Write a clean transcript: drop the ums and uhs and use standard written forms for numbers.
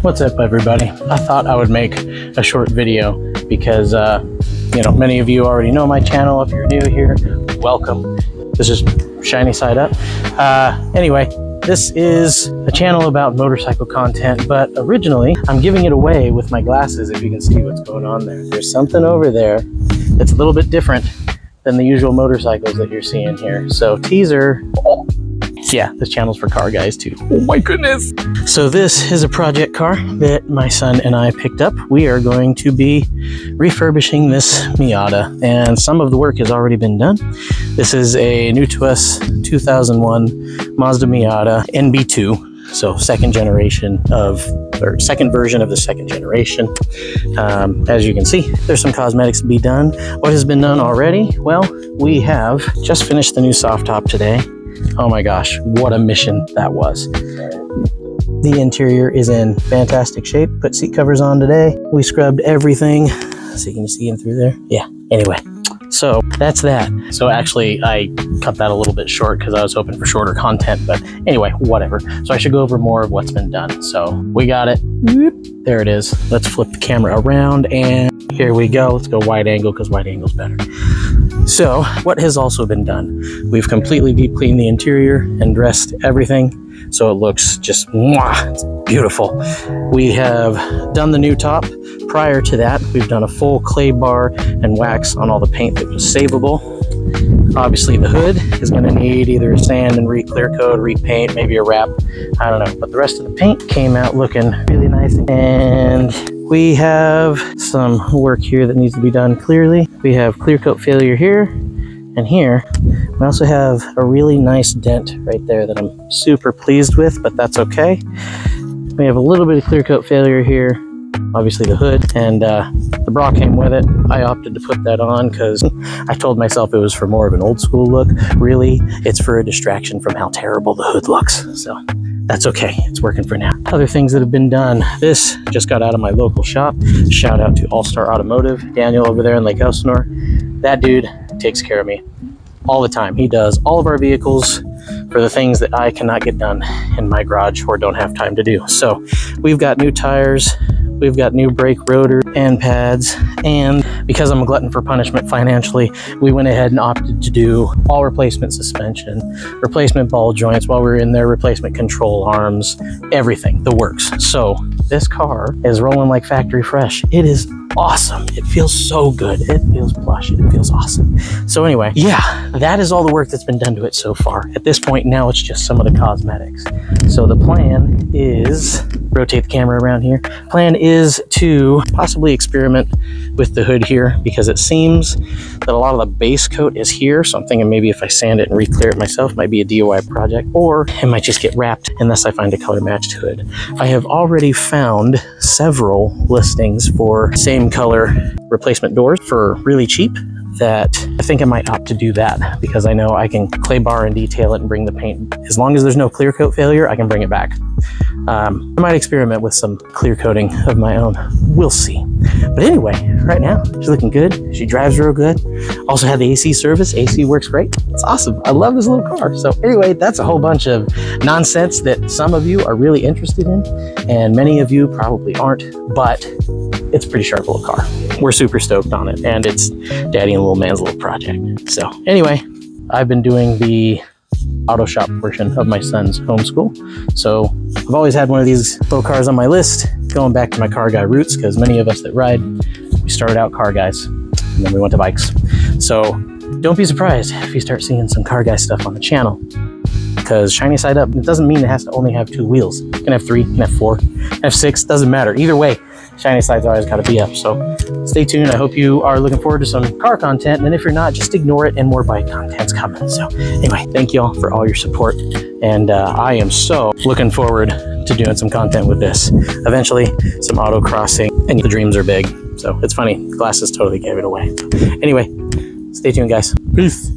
What's up, everybody? I thought I would make a short video because many of you already know my channel. If you're new here, welcome. This is Shiny Side Up. Anyway, this is a channel about motorcycle content, but originally I'm giving it away with my glasses. If you can see what's going on there, there's something over there that's a little bit different than the usual motorcycles that you're seeing here. So teaser. Yeah, this channel's for car guys too. Oh my goodness. So this is a project car that my son and I picked up. We are going to be refurbishing this Miata, and some of the work has already been done. This is a new to us 2001 Mazda Miata NB2. So second version of the second generation. As you can see, there's some cosmetics to be done. What has been done already? Well, we have just finished the new soft top today. Oh my gosh, what a mission that was. The interior is in fantastic shape. Put seat covers on today. We scrubbed everything. So you can see in through there? Yeah, anyway. So that's that. So actually I cut that a little bit short because I was hoping for shorter content, but anyway, whatever. So I should go over more of what's been done. So we got it. There it is. Let's flip the camera around and here we go. Let's go wide angle because wide angle's better. So what has also been done? We've completely deep cleaned the interior and dressed everything so it looks just it's beautiful. We have done the new top. Prior to that, we've done a full clay bar and wax on all the paint that was savable. Obviously the hood is going to need either sand and clear coat, repaint, maybe a wrap, I don't know, but the rest of the paint came out looking really nice. And we have some work here that needs to be done clearly. We have clear coat failure here and here. We also have a really nice dent right there that I'm super pleased with, but that's okay. We have a little bit of clear coat failure here, obviously the hood, and the bra came with it. I opted to put that on because I told myself it was for more of an old school look. Really, it's for a distraction from how terrible the hood looks. So that's okay, it's working for now. Other things that have been done. This just got out of my local shop. Shout out to All Star Automotive, Daniel over there in Lake Elsinore. That dude takes care of me all the time. He does all of our vehicles for the things that I cannot get done in my garage or don't have time to do. So we've got new tires, we've got new brake rotor and pads, and because I'm a glutton for punishment financially, we went ahead and opted to do all replacement suspension, replacement ball joints while we were in there, replacement control arms, everything, the works. So this car is rolling like factory fresh. It is awesome. It feels so good. It feels plush. It feels awesome. So anyway, yeah, that is all the work that's been done to it so far. At this point now, it's just some of the cosmetics. So the plan is, rotate the camera around here, plan is to possibly experiment with the hood here because it seems that a lot of the base coat is here. So I'm thinking maybe if I sand it and re-clear it myself, might be a DIY project, or it might just get wrapped unless I find a color matched hood. I have already found several listings for same color replacement doors for really cheap that I think I might opt to do that because I know I can clay bar and detail it and bring the paint. As long as there's no clear coat failure, I can bring it back. I might experiment with some clear coating of my own. We'll see. But anyway, right now, she's looking good. She drives real good. Also had the AC service. AC works great. It's awesome. I love this little car. So anyway, that's a whole bunch of nonsense that some of you are really interested in, and many of you probably aren't, but it's a pretty sharp little car. We're super stoked on it, and it's daddy and little man's little project. So anyway, I've been doing the auto shop portion of my son's homeschool. So I've always had one of these little cars on my list, going back to my car guy roots, because many of us that ride, we started out car guys, and then we went to bikes. So don't be surprised if you start seeing some car guy stuff on the channel, because Shiny Side Up, it doesn't mean it has to only have 2 wheels. You can have 3, you can have 4, you can have 6, doesn't matter. Either way, Shiny Side's always got to be up. So stay tuned. I hope you are looking forward to some car content. And if you're not, just ignore it and more bike content's coming. So anyway, thank you all for all your support. And I am so looking forward to doing some content with this. Eventually, some autocrossing, and the dreams are big. So it's funny, glasses totally gave it away. Anyway, stay tuned, guys. Peace.